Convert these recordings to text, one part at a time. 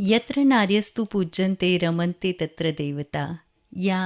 यत्र नार्यस्तु पूज्यन्ते रमन्ते तत्र देवता या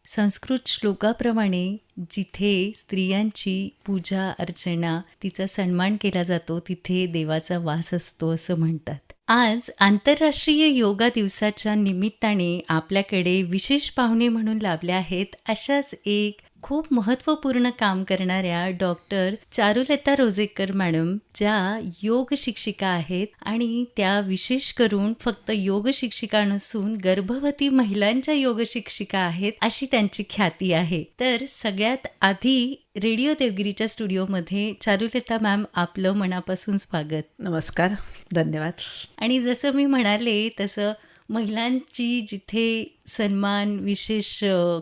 संस्कृत श्लोकाप्रमाणे जिथे स्त्रियांची पूजा अर्चना तिचा सन्मान केला जातो तिथे देवाचा वास असतो असं म्हणतात. आज आंतरराष्ट्रीय योगा दिवसाच्या निमित्ताने आपल्याकडे विशेष पाहुणे म्हणून लाभले आहेत अशाच एक खूप महत्त्वपूर्ण काम करणाऱ्या डॉक्टर चारुलता रोजेकर मॅडम, ज्या योग शिक्षिका आहेत आणि त्या विशेष करून फक्त योग शिक्षिका नसून गर्भवती महिलांच्या योग शिक्षिका आहेत अशी त्यांची ख्याती आहे. तर सगळ्यात आधी रेडिओ देवगिरीच्या स्टुडिओमध्ये चारुलता मॅम, आपलं मनापासून स्वागत. नमस्कार, धन्यवाद. आणि जसं मी म्हणाले तसं महिलांची जिथे सन्मान विशेष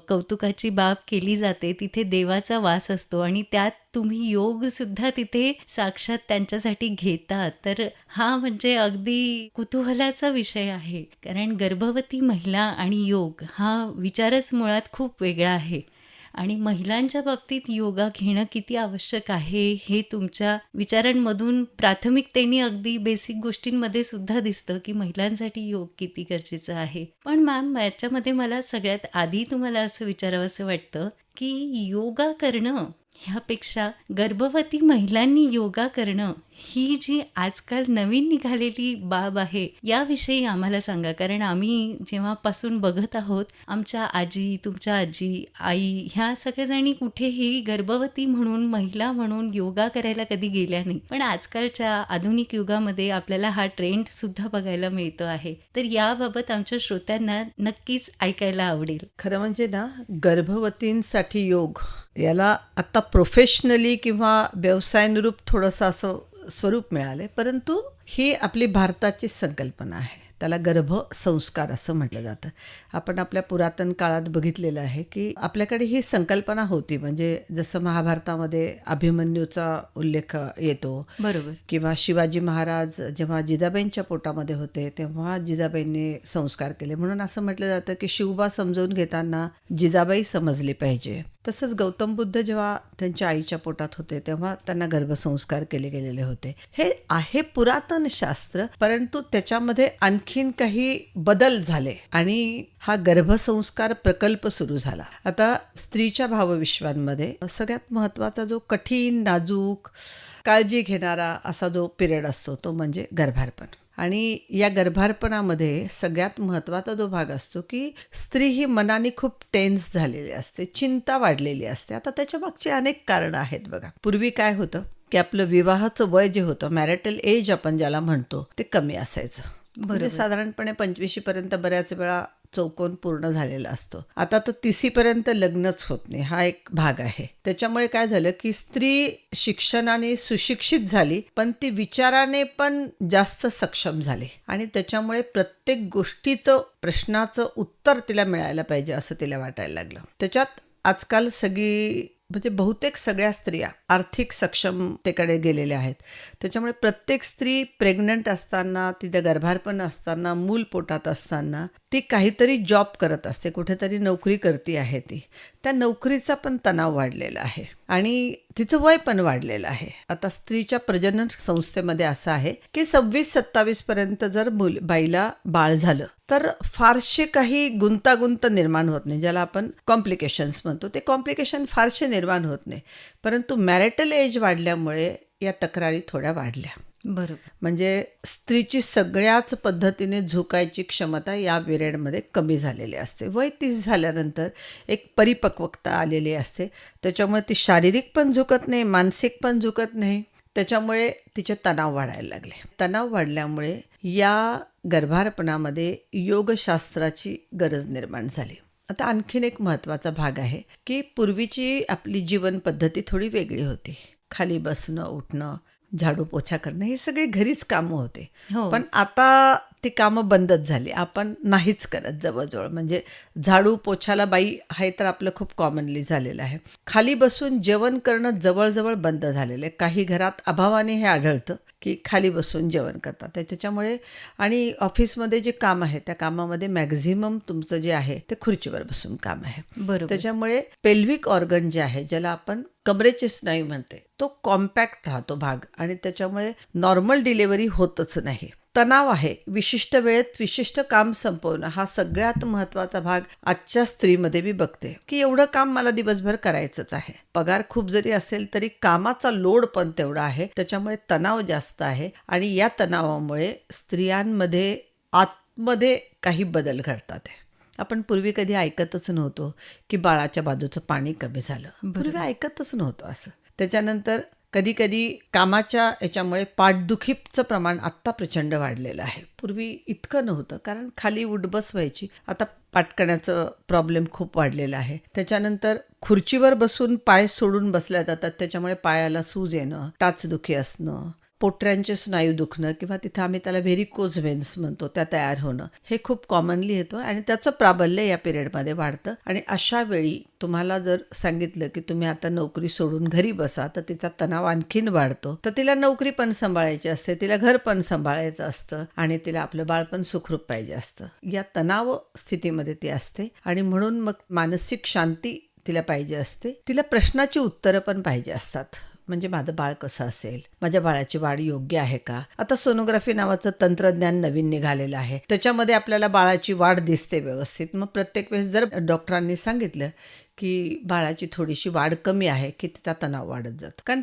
कौतुकाची बाब केली जाते तिथे देवाचा वास असतो आणि त्यात तुम्ही योगसुद्धा तिथे साक्षात त्यांच्यासाठी घेता. तर हा म्हणजे अगदी कुतूहलाचा विषय आहे, कारण गर्भवती महिला आणि योग हा विचारच मुळात खूप वेगळा आहे आणि महिलांच्या बाबतीत योगा घेणं किती आवश्यक आहे हे तुमच्या विचारांमधून प्राथमिकतेने अगदी बेसिक गोष्टींमध्ये सुद्धा दिसतं की महिलांसाठी योग किती गरजेचं आहे. पण मॅम, याच्यामध्ये मला सगळ्यात आधी तुम्हाला असं विचारावंसं वाटतं की योगा करणं ह्यापेक्षा गर्भवती महिलांनी योगा करणं ही जी आजकाल नवीन निघालेली बाब आहे याविषयी आम्हाला सांगा. कारण आम्ही जेव्हापासून बघत आहोत आमच्या आजी, तुमच्या आजी, आई ह्या सगळ्याजणी कुठेही गर्भवती म्हणून, महिला म्हणून योगा करायला कधी गेल्या नाही. पण आजकालच्या आधुनिक युगामध्ये आपल्याला हा ट्रेंड सुद्धा बघायला मिळतो आहे. तर याबाबत आमच्या श्रोत्यांना नक्कीच ऐकायला आवडेल. खरं म्हणजे ना, गर्भवतींसाठी योग याला आता प्रोफेशनली किंवा व्यवसायानुरूप थोडंसं असं स्वरूप मिळाले, परंतु ही आपली भारताची संकल्पना आहे. त्याला गर्भसंस्कार असं म्हटलं जातं. आपण आपल्या पुरातन काळात बघितलेलं आहे की आपल्याकडे ही संकल्पना होती. म्हणजे जसं महाभारतामध्ये अभिमन्यूचा उल्लेख येतो, बरोबर, किंवा शिवाजी महाराज जेव्हा जिजाबाईंच्या पोटामध्ये होते तेव्हा जिजाबाईंनी संस्कार केले. म्हणून असं म्हटलं जातं की शिवबा समजून घेताना जिजाबाई समजली पाहिजे. तसंच गौतम बुद्ध जेव्हा त्यांच्या आईच्या पोटात होते तेव्हा त्यांना गर्भसंस्कार केले गेलेले होते. हे आहे पुरातन शास्त्र, परंतु त्याच्यामध्ये आणखीन काही बदल झाले आणि हा गर्भसंस्कार प्रकल्प सुरू झाला. आता स्त्रीच्या भावविश्वांमध्ये सगळ्यात महत्त्वाचा जो कठीण, नाजूक, काळजी घेणारा असा जो पिरियड असतो तो म्हणजे गर्भारपण. आणि या गर्भारपणामध्ये सगळ्यात महत्त्वाचा जो भाग असतो की स्त्री ही मनाने खूप टेन्स झालेली असते, चिंता वाढलेली असते. आता त्याच्या मागची अनेक कारणं आहेत. बघा, पूर्वी काय होतं की आपलं विवाहाचं वय जे होतं, मॅरिटल एज आपण ज्याला म्हणतो, ते कमी असायचं. म्हणजे साधारणपणे 25पर्यंत बऱ्याच वेळा चौकोन पूर्ण झालेला असतो. आता तर 30पर्यंत लग्नच होत नाही, हा एक भाग आहे. त्याच्यामुळे काय झालं की स्त्री शिक्षणाने सुशिक्षित झाली, पण ती विचाराने पण जास्त सक्षम झाली आणि त्याच्यामुळे प्रत्येक गोष्टीचं, प्रश्नाचं उत्तर तिला मिळायला पाहिजे असं तिला वाटायला लागलं. त्याच्यात आजकाल सगळी, म्हणजे बहुतेक सगळ्या स्त्रिया आर्थिक सक्षमतेकडे गेलेल्या आहेत. त्याच्यामुळे प्रत्येक स्त्री प्रेग्नंट असताना, तिथे गर्भारपण असताना, मूल पोटात असताना ती काहीतरी जॉब करत असते, कुठेतरी नोकरी करते आहे. ती त्या नोकरीचा पण तणाव वाढलेला आहे आणि तिचं वय पण वाढलेलं आहे. आता स्त्रीच्या प्रजनन संस्थेमध्ये असं आहे की 26-27पर्यंत जर बाईला बाळ झालं तर फारसे काही गुंतागुंत निर्माण होत नाही, ज्याला आपण कॉम्प्लिकेशन्स म्हणतो. ते कॉम्प्लिकेशन फारसे निर्माण होत नाही, परंतु मॅरिटल एज वाढल्यामुळे या तक्रारी थोड्या वाढल्या. बरोबर. म्हणजे स्त्रीची सगळ्याच पद्धतीने झुकायची क्षमता या पिरियडमध्ये कमी झालेली असते. वय 30 झाल्यानंतर एक परिपक्वता आलेली असते, त्याच्यामुळे ती शारीरिक पण झुकत नाही, मानसिक पण झुकत नाही. त्याच्यामुळे तिचे तणाव वाढायला लागले. तणाव वाढल्यामुळे या गर्भारपणामध्ये योगशास्त्राची गरज निर्माण झाली. आता आणखीन एक महत्त्वाचा भाग आहे की पूर्वीची आपली जीवन पद्धती थोडी वेगळी होती. खाली बसणं, उठणं, झाडू पोछा करणं हे सगळे घरीच कामं होते. पण आता ती कामं बंदच झाली. आपण नाहीच करत जवळजवळ. म्हणजे झाडू पोछाला बाई आहे तर आपलं खूप कॉमनली झालेलं आहे. खाली बसून जेवण करणं जवळजवळ बंद झालेलं आहे. काही घरात अभावाने हे आढळतं की खाली बसून जेवण करतात. त्याच्यामुळे आणि ऑफिसमध्ये जे काम आहे त्या कामामध्ये मॅक्झिमम तुमचं जे आहे ते खुर्चीवर बसून काम आहे. बरोबर. त्याच्यामुळे पेल्विक ऑर्गन जे आहे, ज्याला आपण कमरेचे स्नायू म्हणते, तो कॉम्पॅक्ट राहतो भाग आणि त्याच्यामुळे नॉर्मल डिलिव्हरी होतच नाही. तणाव आहे, विशिष्ट वेळेत विशिष्ट काम संपवणं, हा सगळ्यात महत्त्वाचा भाग आजच्या स्त्रीमध्ये मी बघते की एवढं काम मला दिवसभर करायचंच आहे. पगार खूप जरी असेल तरी कामाचा लोड पण तेवढा आहे, त्याच्यामुळे तणाव जास्त आहे आणि या तणावामुळे स्त्रियांमध्ये आतमध्ये काही बदल घडतात आहे. आपण पूर्वी कधी ऐकतच नव्हतो की बाळाच्या बाजूचं पाणी कमी झालं, पूर्वी ऐकतच नव्हतं असं. त्याच्यानंतर कधी कधी कामाच्या याच्यामुळे पाठदुखीचं प्रमाण आत्ता प्रचंड वाढलेलं आहे. पूर्वी इतकं नव्हतं, कारण खाली उठबस व्हायची. आता पाटकण्याचं प्रॉब्लेम खूप वाढलेला आहे. त्याच्यानंतर खुर्चीवर बसून पाय सोडून बसल्या जातात, त्याच्यामुळे पायाला सूज येणं, टाचदुखी असणं, पोटऱ्यांचे स्नायू दुखणं किंवा तिथं आम्ही त्याला व्हेरिकोज व्हेन्स म्हणतो, त्या तयार होणं, हे खूप कॉमनली येतं आणि त्याचं प्राबल्य या पिरियडमध्ये वाढतं. आणि अशा वेळी तुम्हाला जर सांगितलं की तुम्ही आता नोकरी सोडून घरी बसा, तर तिचा तणाव आणखीन वाढतो. तर तिला नोकरी पण सांभाळायची असते, तिला घर पण सांभाळायचं असतं आणि तिला आपलं बाळ पण सुखरूप पाहिजे असतं. या तणाव स्थितीमध्ये ती असते आणि म्हणून मग मानसिक शांती तिला पाहिजे असते. तिला प्रश्नाची उत्तरं पण पाहिजे असतात. म्हणजे माझं बाळ कसं असेल, माझ्या बाळाची वाढ योग्य आहे का. आता सोनोग्राफी नावाचं तंत्रज्ञान नवीन निघालेलं आहे, त्याच्यामध्ये आपल्याला बाळाची वाढ दिसते व्यवस्थित. मग प्रत्येक वेळेस जर डॉक्टरांनी सांगितलं की बाळाची थोडीशी वाढ कमी आहे, की तिचा तणाव वाढत जातो. कारण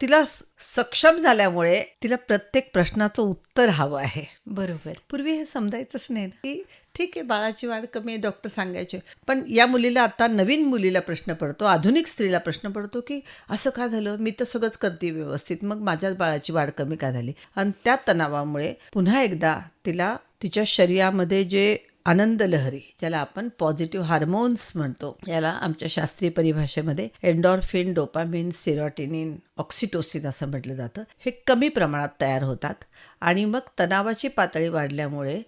तिला सक्षम झाल्यामुळे तिला प्रत्येक प्रश्नाचं उत्तर हवं आहे. बरोबर. पूर्वी हे समजायचंच नाही ना, की ठीक आहे बाळाची वाढ कमी आहे, डॉक्टर सांगायचे. पण या मुलीला, आता नवीन मुलीला प्रश्न पडतो, आधुनिक स्त्रीला प्रश्न पडतो की असं का झालं, मी तर सगळंच करते व्यवस्थित, मग माझ्याच बाळाची वाढ कमी का झाली. आणि त्या तणावामुळे पुन्हा एकदा तिला तिच्या शरीरामध्ये जे आनंद लहरी, ज्याला आपण पॉझिटिव्ह हार्मोन्स म्हणतो, याला आमच्या शास्त्रीय परिभाषेमध्ये एन्डॉर्फिन, डोपामिन, सेरोटिनिन, ऑक्सिटोसिन असं म्हटलं जातं, हे कमी प्रमाणात तयार होतात. आणि मग तणावाची पातळी वाढल्यामुळे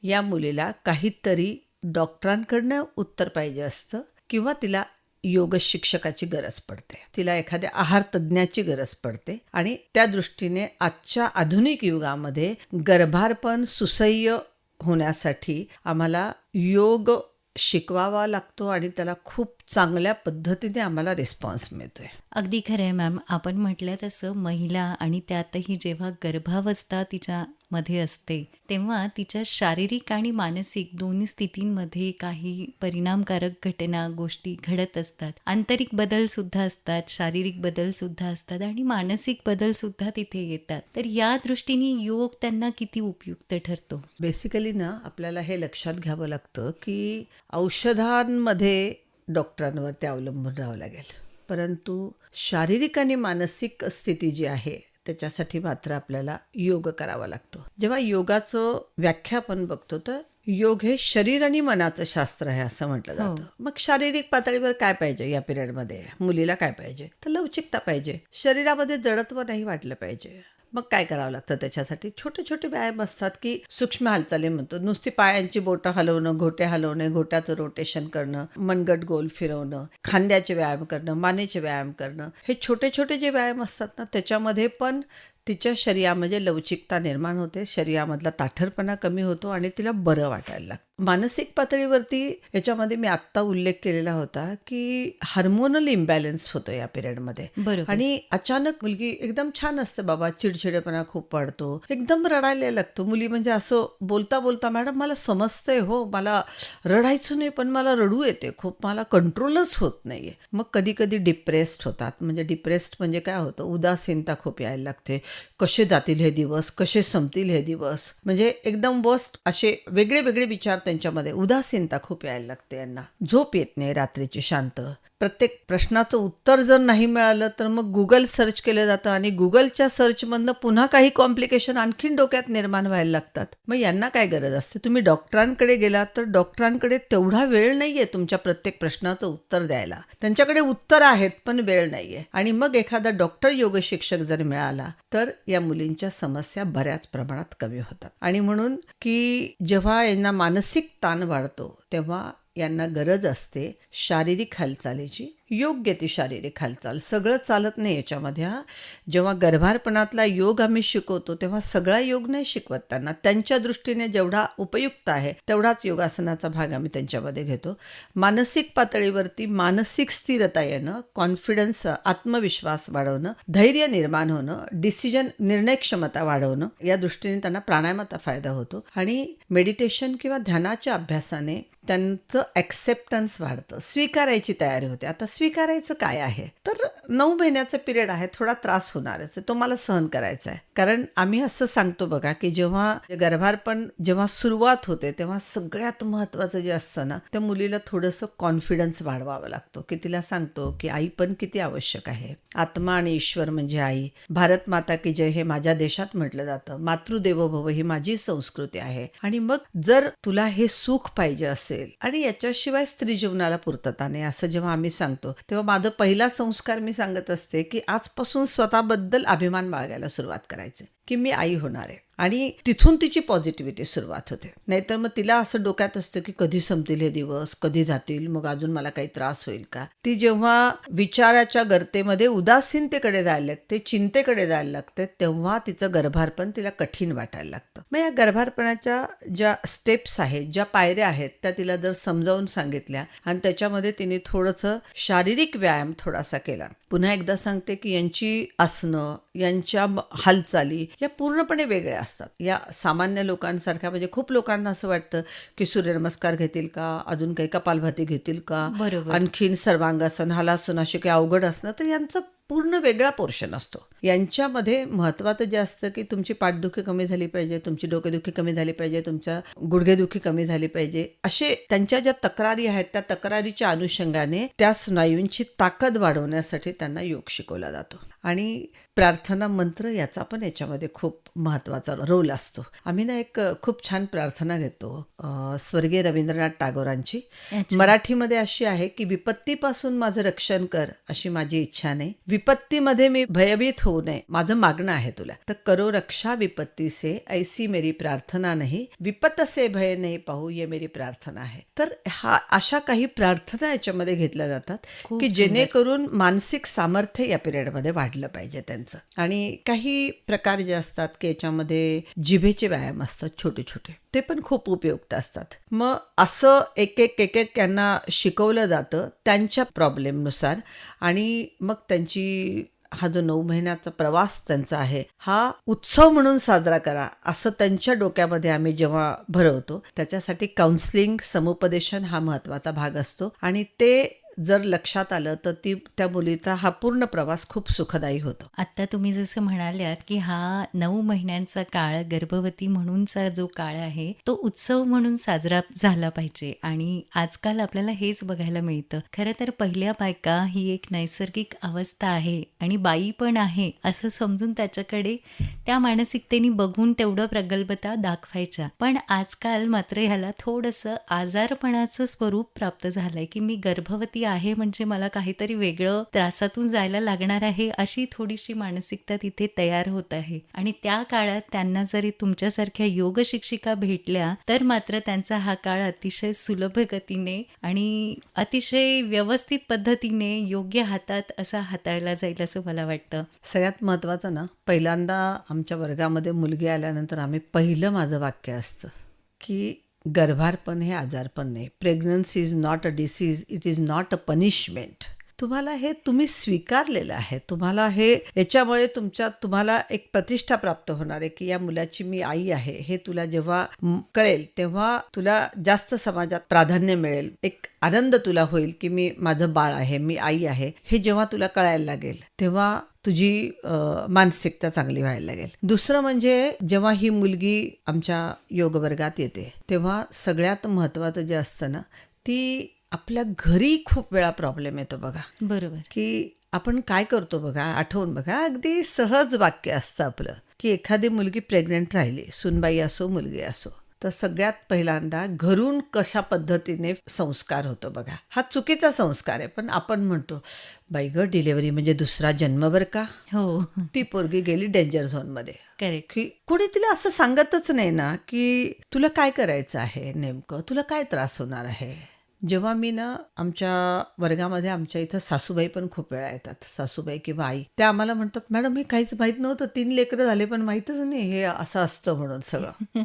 या मुलीला काहीतरी डॉक्टरांकडनं उत्तर पाहिजे असतं किंवा तिला योग शिक्षकाची गरज पडते, तिला एखाद्या आहार तज्ज्ञाची गरज पडते. आणि त्या दृष्टीने आजच्या आधुनिक युगामध्ये गर्भारपण सुसह्य होण्यासाठी आम्हाला योग शिकवावा लागतो आणि त्याला खूप चांगल्या पद्धतीने आम्हाला रिस्पॉन्स मिळतोय. अगदी खरं आहे मॅम. आपण म्हटलं तसं महिला आणि त्यातही जेव्हा गर्भावस्था तिच्यामध्ये असते तेव्हा तिच्या शारीरिक आणि मानसिक दोन्ही स्थितींमध्ये काही परिणामकारक घटना, गोष्टी घडत असतात. आंतरिक बदलसुद्धा असतात, शारीरिक बदलसुद्धा असतात आणि मानसिक बदलसुद्धा तिथे येतात. तर या दृष्टीने योग त्यांना किती उपयुक्त ठरतो? बेसिकली ना, आपल्याला हे लक्षात घ्यावं लागतं की औषधांमध्ये डॉक्टरांवर ते अवलंबून राहावं लागेल, परंतु शारीरिक आणि मानसिक स्थिती जी आहे त्याच्यासाठी मात्र आपल्याला योग करावा लागतो. जेव्हा योगाचं व्याख्या आपण बघतो तर योग हे शरीर आणि मनाचं शास्त्र आहे असं म्हटलं जातं. मग शारीरिक पातळीवर काय पाहिजे या पिरियडमध्ये, मुलीला काय पाहिजे, तर लवचिकता पाहिजे, शरीरामध्ये जडत्व नाही वाटलं पाहिजे. मग काय करावं लागतं त्याच्यासाठी? छोटे छोटे व्यायाम असतात की सूक्ष्म हालचाली म्हणतो, नुसती पायांची बोटं हलवणं, घोटे हलवणे, घोट्याचं रोटेशन करणं, मनगट गोल फिरवणं, खांद्याचे व्यायाम करणं, मानेचे व्यायाम करणं, हे छोटे छोटे जे व्यायाम असतात ना, त्याच्यामध्ये पण तिच्या शरीरामध्ये लवचिकता निर्माण होते, शरीरामधला ताठरपणा कमी होतो आणि तिला बरं वाटायला लागतं. मानसिक पातळीवरती याच्यामध्ये मी आत्ता उल्लेख केलेला होता की हार्मोनल इम्बॅलन्स होतं या पिरियडमध्ये. बरोबर. आणि अचानक मुलगी एकदम छान असते बाबा, चिडचिडेपणा खूप वाढतो, एकदम रडायला लागतो. मुली म्हणजे असं बोलता बोलता, मॅडम मला समजतंय हो, मला रडायचं नाही पण मला रडू येते खूप, मला कंट्रोलच होत नाहीये. मग कधी कधी डिप्रेस्ड होतात. म्हणजे डिप्रेस्ड म्हणजे काय होतं, उदासीनता खूप यायला लागते. कसे जातील हे दिवस, कसे संपतील हे दिवस, म्हणजे एकदम वर्स्ट असे वेगळे वेगळे विचार त्यांच्यामध्ये, उदासीनता खूप यायला लागते यांना. झोप येत नाही रात्रीची शांत. प्रत्येक प्रश्नाचं उत्तर जर नाही मिळालं तर मग गुगल सर्च केलं जातं आणि गुगलच्या सर्चमधनं पुन्हा काही कॉम्प्लिकेशन आणखीन डोक्यात निर्माण व्हायला लागतात. मग यांना काय गरज असते, तुम्ही डॉक्टरांकडे गेलात तर डॉक्टरांकडे तेवढा वेळ नाहीये तुमच्या प्रत्येक प्रश्नाचं उत्तर द्यायला. त्यांच्याकडे उत्तर आहेत पण वेळ नाहीये. आणि मग एखादा डॉक्टर योग शिक्षक जर मिळाला तर या मुलींच्या समस्या बऱ्याच प्रमाणात कमी होतात. आणि म्हणून की जेव्हा यांना मानसिक ताण वाढतो तेव्हा यांना गरज असते शारीरिक हालचालीची, योग्य ती शारीरिक हालचाल. सगळं चालत नाही याच्यामध्ये हां. जेव्हा गर्भारपणातला योग आम्ही शिकवतो तेव्हा सगळा योग नाही शिकवत त्यांना. त्यांच्या दृष्टीने जेवढा उपयुक्त आहे तेवढाच योगासनाचा भाग आम्ही त्यांच्यामध्ये घेतो. मानसिक पातळीवरती मानसिक स्थिरता येणं, कॉन्फिडन्स, आत्मविश्वास वाढवणं, धैर्य निर्माण होणं, डिसिजन निर्णय क्षमता वाढवणं, या दृष्टीने त्यांना प्राणायामाचा फायदा होतो. आणि मेडिटेशन किंवा ध्यानाच्या अभ्यासाने त्यांचं ॲक्सेप्टन्स वाढतं, स्वीकारायची तयारी होते. आता स्वीकारायचं काय आहे, तर 9 महिन्याचा पिरियड आहे, थोडा त्रास होणारच आहे, तो मला सहन करायचा आहे. कारण आम्ही असं सांगतो बघा की जेव्हा गर्भारपण जेव्हा सुरुवात होते तेव्हा सगळ्यात महत्त्वाचं जे असतं ना, त्या मुलीला थोडंसं कॉन्फिडन्स वाढवावा लागतो, की तिला सांगतो की आई पण किती आवश्यक आहे. आत्मा आणि ईश्वर म्हणजे आई, भारत माता की जय हे माझ्या देशात म्हटलं जातं, मातृदेवो भव ही माझी संस्कृती आहे. आणि मग जर तुला हे सुख पाहिजे असेल आणि याच्याशिवाय स्त्री जीवनाला पूर्तता नाही असं जेव्हा आम्ही सांगतो तेव्हा माझा पहिला संस्कार मी सांगत असते की आजपासून स्वतःबद्दल अभिमान बाळगायला सुरुवात करायची की मी आई होणार आहे. आणि तिथून तिची पॉझिटिव्हिटी सुरुवात होते. नाहीतर मग तिला असं डोक्यात असतं की कधी संपतील हे दिवस, कधी जातील, मग अजून मला काही त्रास होईल का. ती जेव्हा विचाराच्या गर्तेमध्ये उदासीनतेकडे जायला लागते, चिंतेकडे जायला लागते, तेव्हा तिचं गर्भारपण तिला कठीण वाटायला लागतं. मग या गर्भारपणाच्या ज्या स्टेप्स आहेत, ज्या पायऱ्या आहेत, त्या तिला जर समजावून सांगितल्या आणि त्याच्यामध्ये तिने थोडंसं शारीरिक व्यायाम थोडासा केला. पुन्हा एकदा सांगते की यांची आसनं, यांच्या हालचाली या पूर्णपणे वेगळ्या असतात या सामान्य लोकांसारख्या. म्हणजे खूप लोकांना असं वाटतं की सूर्यनमस्कार घेतील का, अजून काही कपालभाती घेतील का, बरोबर. आणखीन सर्वांगासन, हलासन असे काही अवघड असणं, तर यांचं पूर्ण वेगळा पोर्शन असतो. यांच्यामध्ये महत्त्वाचं जे असतं की तुमची पाठदुखी कमी झाली पाहिजे, तुमची डोकेदुखी कमी झाली पाहिजे, तुमच्या गुडघेदुखी कमी झाली पाहिजे, असे त्यांच्या ज्या तक्रारी आहेत त्या तक्रारीच्या अनुषंगाने त्या स्नायूंची ताकद वाढवण्यासाठी त्यांना योग शिकवला जातो. आणि प्रार्थना मंत्र याचा पण याच्यामध्ये खूप महत्त्वाचा रोल असतो. आम्ही ना एक खूप छान प्रार्थना घेतो स्वर्गीय रवींद्रनाथ टागोरांची. अच्छा. मराठीमध्ये अशी आहे की विपत्तीपासून माझं रक्षण कर अशी माझी इच्छा नाही, विपत्तीमध्ये मी भयभीत होऊ नये माझं मागणं आहे तुला, तर करो रक्षा विपत्ती से ऐसी मेरी प्रार्थना नाही, विपत से भय नाही पाहू ये मेरी प्रार्थना आहे. तर अशा काही प्रार्थना याच्यामध्ये घेतल्या जातात खूप की सुंदर. जेणेकरून मानसिक सामर्थ्य या पिरियडमध्ये वाढलं पाहिजे त्यांचं. आणि काही प्रकार जे असतात की याच्यामध्ये जिभेचे व्यायाम असतात छोटे छोटे, ते पण खूप उपयुक्त असतात. मग असं एक एक यांना शिकवलं जातं त्यांच्या प्रॉब्लेमनुसार. आणि मग त्यांची हा जो 9 महिन्याचा प्रवास त्यांचा आहे हा उत्सव म्हणून साजरा करा असं त्यांच्या डोक्यामध्ये आम्ही जेव्हा भरवतो, त्याच्यासाठी काउन्सिलिंग, समुपदेशन हा महत्त्वाचा भाग असतो. आणि ते जर लक्षात आलं तर त्या मुलीचा हा पूर्ण प्रवास खूप सुखदायी होतो. आत्ता तुम्ही जसं म्हणाल्यात की हा 9 महिन्यांचा काळ, गर्भवती म्हणूनचा जो काळ आहे तो उत्सव म्हणून साजरा झाला पाहिजे. आणि आजकाल आपल्याला हेच बघायला मिळतं. खरं तर पहिल्या बायका ही एक नैसर्गिक अवस्था आहे आणि बाई पण आहे असं समजून त्याच्याकडे त्या मानसिकतेने बघून तेवढं प्रगल्भता दाखवायच्या. पण आजकाल मात्र ह्याला थोडंसं आजारपणाचं स्वरूप प्राप्त झालंय की मी गर्भवती आहे म्हणजे मला काहीतरी वेगळं त्रासातून जायला लागणार आहे अशी थोडीशी मानसिकता तिथे तयार होत आहे. आणि त्या काळात त्यांना जरी तुमच्यासारख्या योग शिक्षिका भेटल्या तर मात्र त्यांचा हा काळ अतिशय सुलभ गतीने आणि अतिशय व्यवस्थित पद्धतीने योग्य हातात असा हाताळला जाईल असं मला वाटतं. सगळ्यात महत्त्वाचं ना, पहिल्यांदा आमच्या वर्गामध्ये मुलगी आल्यानंतर पहिलं माझं वाक्य असतं की गर्भारपण हे आजारपण नाही, pregnancy is not a disease, it is not a punishment. तुम्हाला हे तुम्ही स्वीकारलेलं आहे, तुम्हाला हे याच्यामुळे तुम्हाला एक प्रतिष्ठा प्राप्त होणार आहे की या मुलाची मी आई आहे हे तुला जेव्हा कळेल तेव्हा तुला जास्त समाजात प्राधान्य मिळेल, एक आनंद तुला होईल की माझं बाळ आहे, मी आई आहे, हे जेव्हा तुला कळायला लागेल तेव्हा तुझी मानसिकता चांगली व्हायला लागेल. दुसरं म्हणजे जेव्हा ही मुलगी आमच्या योग वर्गात येते तेव्हा सगळ्यात महत्त्वाचं जे असतं ना, ती आपल्या घरी खूप वेळा प्रॉब्लेम येतो बघा. बरोबर. की आपण काय करतो बघा, आठवून बघा, अगदी सहज वाक्य असतं आपलं की एखादी मुलगी प्रेग्नंट राहिली, सूनबाई असो मुलगी असो, तर सगळ्यात पहिल्यांदा घरून कशा पद्धतीने संस्कार होतो बघा. हा चुकीचा संस्कार आहे, पण आपण म्हणतो बाई ग डिलेव्हरी म्हणजे दुसरा जन्म बरं का, हो, ती पोरगी गेली डेंजर झोनमध्ये. करेक्ट. की कोणी तिला असं सांगतच नाही ना की तुला काय करायचं आहे, नेमकं तुला काय त्रास होणार आहे, जेव्हा मी ना आमच्या वर्गामध्ये आमच्या इथं सासूबाई पण खूप वेळा येतात, सासूबाई किंवा आई, त्या आम्हाला म्हणतात, मॅडम हे काहीच माहीत नव्हतं, 3 लेकरं झाले पण माहीतच नाही हे असं असतं म्हणून सगळं.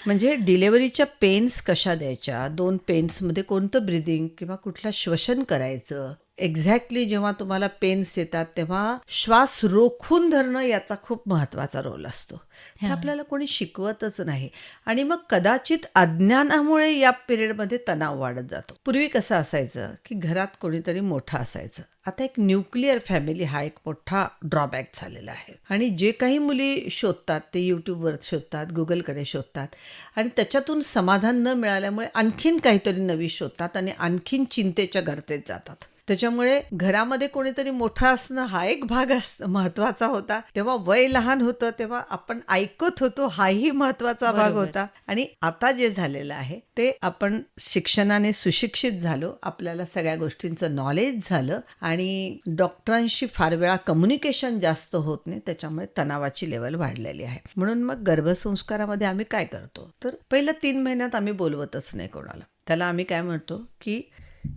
म्हणजे डिलेव्हरीच्या पेन्स कशा द्यायच्या, 2 पेन्समध्ये कोणतं ब्रिदिंग किंवा कुठलं श्वसन करायचं, एक्झॅक्टली जेव्हा तुम्हाला पेन्स येतात तेव्हा श्वास रोखून धरणं याचा खूप महत्त्वाचा रोल असतो. ते हां. आपल्याला कोणी शिकवतच नाही आणि मग कदाचित अज्ञानामुळे या पिरियडमध्ये तणाव वाढत जातो. पूर्वी कसं असायचं की घरात कोणीतरी मोठं असायचं. आता एक न्यूक्लिअर फॅमिली हा एक मोठा ड्रॉबॅक झालेला आहे आणि जे काही मुली शोधतात ते यूट्यूबवर शोधतात, गुगलकडे शोधतात आणि त्याच्यातून समाधान न मिळाल्यामुळे आणखीन काहीतरी नवी शोधतात आणि आणखीन चिंतेच्या गर्तेत जातात. त्याच्यामुळे घरामध्ये कोणीतरी मोठा असणं हा एक भाग महत्वाचा होता. तेव्हा वय लहान होतं तेव्हा आपण ऐकत होतो हाही महत्वाचा भाग बरोबर. होता. आणि आता जे झालेलं आहे ते आपण शिक्षणाने सुशिक्षित झालो, आपल्याला सगळ्या गोष्टींचं नॉलेज झालं आणि डॉक्टरांशी फार वेळा कम्युनिकेशन जास्त होत नाही, त्याच्यामुळे तणावाची लेवल वाढलेली आहे. म्हणून मग गर्भसंस्कारामध्ये आम्ही काय करतो तर पहिल्या 3 महिन्यात आम्ही बोलवतच नाही कोणाला. त्याला आम्ही काय म्हणतो की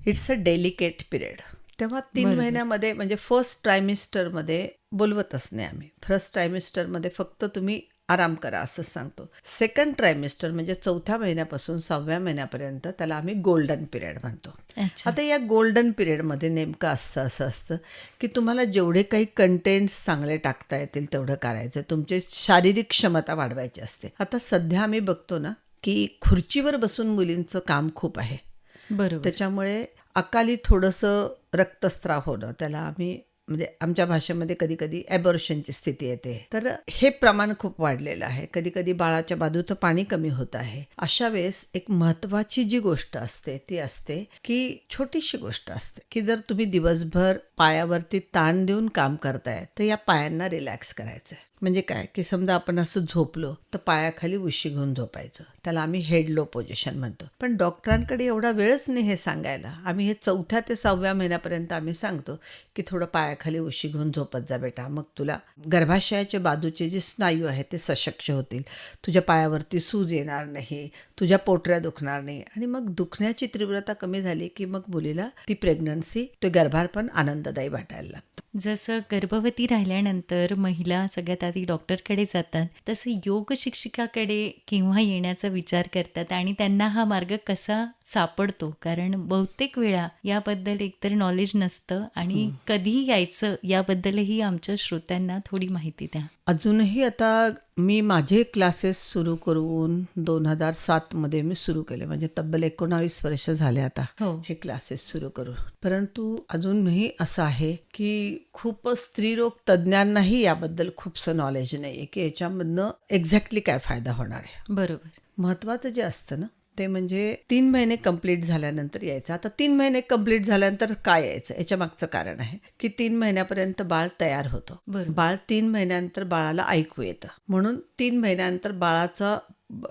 इट्स अ डेलिकेट पिरियड. तेव्हा 3 बरोबर. महिन्यामध्ये म्हणजे फर्स्ट ट्रायमिस्टरमध्ये बोलवतच नाही आम्ही. फर्स्ट ट्रायमिस्टरमध्ये फक्त तुम्ही आराम करा असं सांगतो. सेकंड ट्रायमिस्टर म्हणजे 4थ्या महिन्यापासून 6व्या महिन्यापर्यंत त्याला आम्ही गोल्डन पिरियड म्हणतो. अच्छा. आता या गोल्डन पिरियडमध्ये नेमकं असं असतं की तुम्हाला जेवढे काही कंटेंट्स चांगले टाकता येतील तेवढं करायचं, तुमची शारीरिक क्षमता वाढवायची असते. आता सध्या आम्ही बघतो ना की खुर्चीवर बसून मुलींचं काम खूप आहे. बरोबर. त्याच्यामुळे अकाली थोडंसं रक्तस्राव होणं, त्याला आम्ही म्हणजे आमच्या भाषेमध्ये कधी कधी ॲबॉर्शनची स्थिती येते, तर हे प्रमाण खूप वाढलेलं आहे. कधी कधी बाळाच्या बाजूचं पाणी कमी होत आहे. अशा वेळेस एक महत्त्वाची जी गोष्ट असते ती असते की छोटीशी गोष्ट असते की जर तुम्ही दिवसभर पायावरती ताण देऊन काम करताय तर या पायांना रिलॅक्स करायचं आहे. म्हणजे काय की समजा आपण असं झोपलो तर पायाखाली उशी घेऊन झोपायचं, त्याला आम्ही हेड लो पोझिशन म्हणतो. पण डॉक्टरांकडे एवढा वेळच नाही हे सांगायला. आम्ही हे 4थ्या ते 6व्या महिन्यापर्यंत आम्ही सांगतो की थोडं पायाखाली उशी घेऊन झोपत जा बेटा, मग तुला गर्भाशयाच्या बाजूचे जे स्नायू आहेत ते सशक्त होतील, तुझ्या पायावरती सूज येणार नाही, तुझ्या पोटऱ्या दुखणार नाही आणि मग दुखण्याची तीव्रता कमी झाली की मग मुलीला ती प्रेग्नन्सी, ते गर्भारपण आनंददायी वाटायला लागतं. जसं गर्भवती राहिल्यानंतर महिला सगळ्यात आधी डॉक्टरकडे जातात, तसं योग शिक्षिकाकडे केव्हा येण्याचा विचार करतात आणि त्यांना हा मार्ग कसा सापडतो? कारण बहुतेक वेळा याबद्दल एकतर नॉलेज नसतं आणि कधी यायचं याबद्दलही आमच्या श्रोत्यांना थोडी माहिती द्या. अजूनही आता मी माझे क्लासेस सुरू करून 2007मध्ये मी सुरू केले, म्हणजे तब्बल 19 वर्ष झाले आता हो. हे क्लासेस सुरू करून. परंतु अजूनही असं आहे की खूप स्त्रीरोग तज्ज्ञांनाही याबद्दल खूपसं नॉलेज नाही आहे की याच्यामधनं एक्झॅक्टली काय फायदा होणार आहे. बरोबर. महत्त्वाचं जे असतं ना ते म्हणजे 3 महिने कंप्लीट झाल्यानंतर यायचं. आता 3 महिने कंप्लीट झाल्यानंतर काय यायचं याच्या मागचं कारण आहे की 3 महिन्यापर्यंत बाळ तयार होतं. बरोबर. बाळ 3 महिन्यानंतर बाळाला ऐकू येतं, म्हणून 3 महिन्यानंतर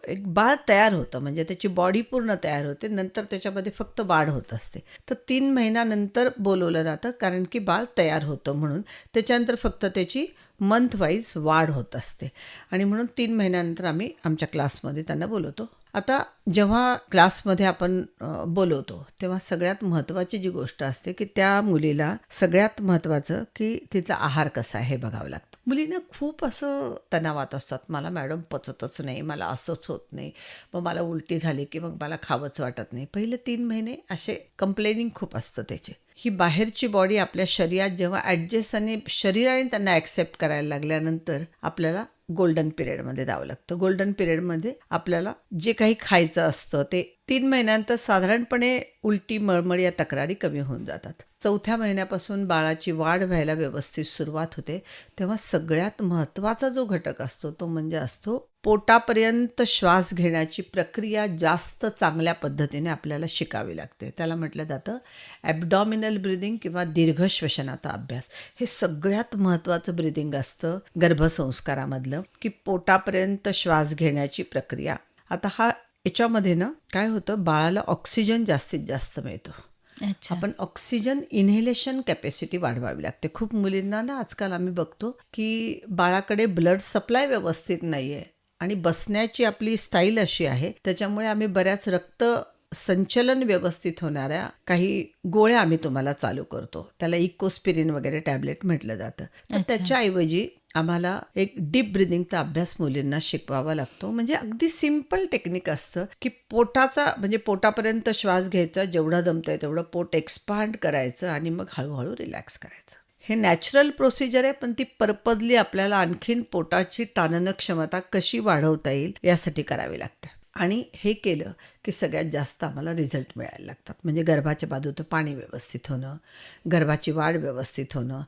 एक बाळ तयार होतं, म्हणजे त्याची बॉडी पूर्ण तयार होते. नंतर त्याच्यामध्ये फक्त वाढ होत असते. तर 3 महिन्यानंतर बोलवलं जातं कारण की बाळ तयार होतं म्हणून. त्याच्यानंतर फक्त त्याची मंथ वाईज वाढ होत असते आणि म्हणून 3 महिन्यानंतर आम्ही आमच्या क्लासमध्ये त्यांना बोलवतो. आता जेव्हा क्लासमध्ये आपण बोलवतो तेव्हा सगळ्यात महत्त्वाची जी गोष्ट असते की त्या मुलीला सगळ्यात महत्त्वाचं की तिचा आहार कसा आहे हे बघावं लागतं. मुलींना खूप असं तणावात असतात, मला मॅडम पचतच नाही, मला असंच होत नाही, मग मला उलटी झाली की मग मला खावंच वाटत नाही. पहिले 3 महिने असे कंप्लेनिंग खूप असतं त्याचे. ही बाहेरची बॉडी आपल्या शरीरात जेव्हा ॲडजस्ट आणि शरीराने त्यांना ॲक्सेप्ट करायला लागल्यानंतर आपल्याला गोल्डन पिरियडमध्ये जावं लागतं. गोल्डन पिरियडमध्ये आपल्याला जे काही खायचं असतं ते 3 महिन्यानंतर साधारणपणे उलटी, मळमळ या तक्रारी कमी होऊन जातात. 4थ्या महिन्यापासून बाळाची वाढ व्हायला व्यवस्थित सुरुवात होते. तेव्हा सगळ्यात महत्त्वाचा जो घटक असतो तो म्हणजे असतो पोटापर्यंत श्वास घेण्याची प्रक्रिया जास्त चांगल्या पद्धतीने आपल्याला शिकावी लागते. त्याला म्हटलं जातं ॲबडॉमिनल ब्रिदिंग किंवा दीर्घ श्वसनाचा अभ्यास. हे सगळ्यात महत्त्वाचं ब्रिदिंग असतं गर्भसंस्कारामधलं की पोटापर्यंत श्वास घेण्याची प्रक्रिया. आता याच्यामध्ये ना काय होतं, बाळाला ऑक्सिजन जास्तीत जास्त मिळतो. अच्छा. आपण ऑक्सिजन इन्हेलेशन कॅपॅसिटी वाढवावी लागते. खूप मुलींना ना आजकाल आम्ही बघतो की बाळाकडे ब्लड सप्लाय व्यवस्थित नाही आहे आणि बसण्याची आपली स्टाईल अशी आहे त्याच्यामुळे आम्ही बऱ्याच रक्त संचलन व्यवस्थित होणाऱ्या काही गोळ्या आम्ही तुम्हाला चालू करतो. त्याला इकोस्पिरिन वगैरे टॅबलेट म्हटलं जातं. तर अच्छा. त्याच्याऐवजी आम्हाला एक डीप ब्रिदिंगचा अभ्यास मुलींना शिकवावा लागतो. म्हणजे अगदी सिम्पल टेक्निक असतं की पोटाचा म्हणजे पोटापर्यंत श्वास घ्यायचा, जेवढा जमतंय तेवढं पोट एक्सपांड करायचं आणि मग हळूहळू रिलॅक्स करायचं. हे नॅचरल प्रोसिजर आहे, पण ती पर्पजली आपल्याला आणखीन पोटाची ताणन क्षमता कशी वाढवता येईल यासाठी करावी लागते. आणि हे केलं की सगळ्यात जास्त आम्हाला रिझल्ट मिळायला लागतात. म्हणजे गर्भाच्या बाजूचं पाणी व्यवस्थित होणं, गर्भाची वाढ व्यवस्थित होणं,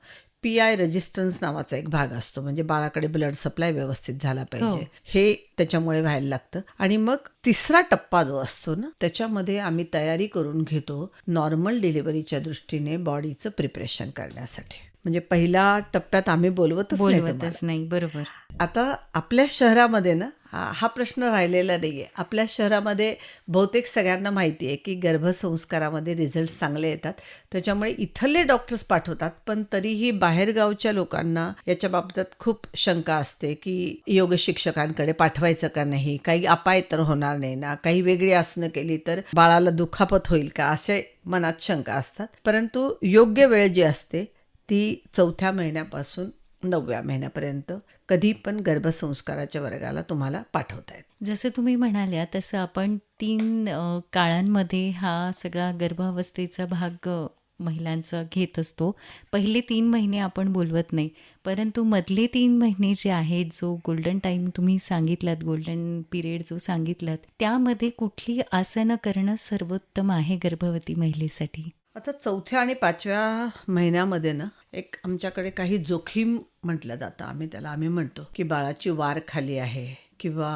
PI रेजिस्टन्स नावाचा एक भाग असतो, म्हणजे बाळाकडे ब्लड सप्लाय व्यवस्थित झाला पाहिजे, हे त्याच्यामुळे व्हायला लागतं. आणि मग तिसरा टप्पा जो असतो ना, त्याच्यामध्ये आम्ही तयारी करून घेतो नॉर्मल डिलिव्हरीच्या दृष्टीने बॉडीचं प्रिपरेशन करण्यासाठी. म्हणजे पहिल्या टप्प्यात आम्ही बोलवतच नाही तुम्हाला. बोलवतच नाही. बरोबर. आता आपल्या शहरामध्ये ना हा प्रश्न राहिलेला नाही आहे. आपल्या शहरामध्ये बहुतेक सगळ्यांना माहिती आहे की गर्भसंस्कारामध्ये रिझल्ट चांगले येतात, त्याच्यामुळे इथले डॉक्टर्स पाठवतात. पण तरीही बाहेरगावच्या लोकांना याच्या बाबतीत खूप शंका असते की योग शिक्षकांकडे पाठवायचं का नाही, काही अपाय तर होणार नाही ना, काही वेगळी आसनं केली तर बाळाला दुखापत होईल का, असे मनात शंका असतात. परंतु योग्य वेळ जी असते ती 4थ्या महिन्यापासून 9व्या महिन्यापर्यंत कधी पण गर्भसंस्काराच्या वर्गाला तुम्हाला पाठवता येतं. जसं तुम्ही म्हणाल्या तसं आपण 3 काळांमध्ये हा सगळा गर्भावस्थेचा भाग महिलांचा घेत असतो. पहिले 3 महिने आपण बोलवत नाही, परंतु मधले 3 महिने जे आहेत, जो गोल्डन टाईम तुम्ही सांगितलात, गोल्डन पिरियड जो सांगितलात, त्यामध्ये कुठली आसनं करणं सर्वोत्तम आहे गर्भवती महिलेसाठी? आता 4थ्या आणि 5व्या महिन्यामध्ये ना एक आमच्याकडे काही जोखीम म्हटलं जातं. आम्ही म्हणतो की बाळाची वार खाली आहे किंवा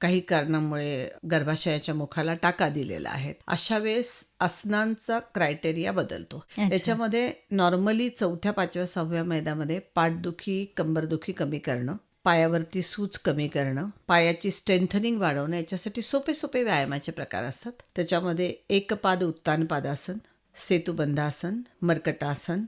काही कारणामुळे गर्भाशयाच्या मुखाला टाका दिलेला आहे. अशा वेळेस आसनांचा क्रायटेरिया बदलतो. अच्छा. याच्यामध्ये नॉर्मली 4थ्या 5व्या 6व्या महिन्यामध्ये पाठदुखी कंबरदुखी कमी करणं, पायावरती सूज कमी करणं, पायाची स्ट्रेंथनिंग वाढवणं, याच्यासाठी सोपे सोपे व्यायामाचे प्रकार असतात. त्याच्यामध्ये एकपाद उत्तानपादासन, सेतुबंधासन, मर्कटासन,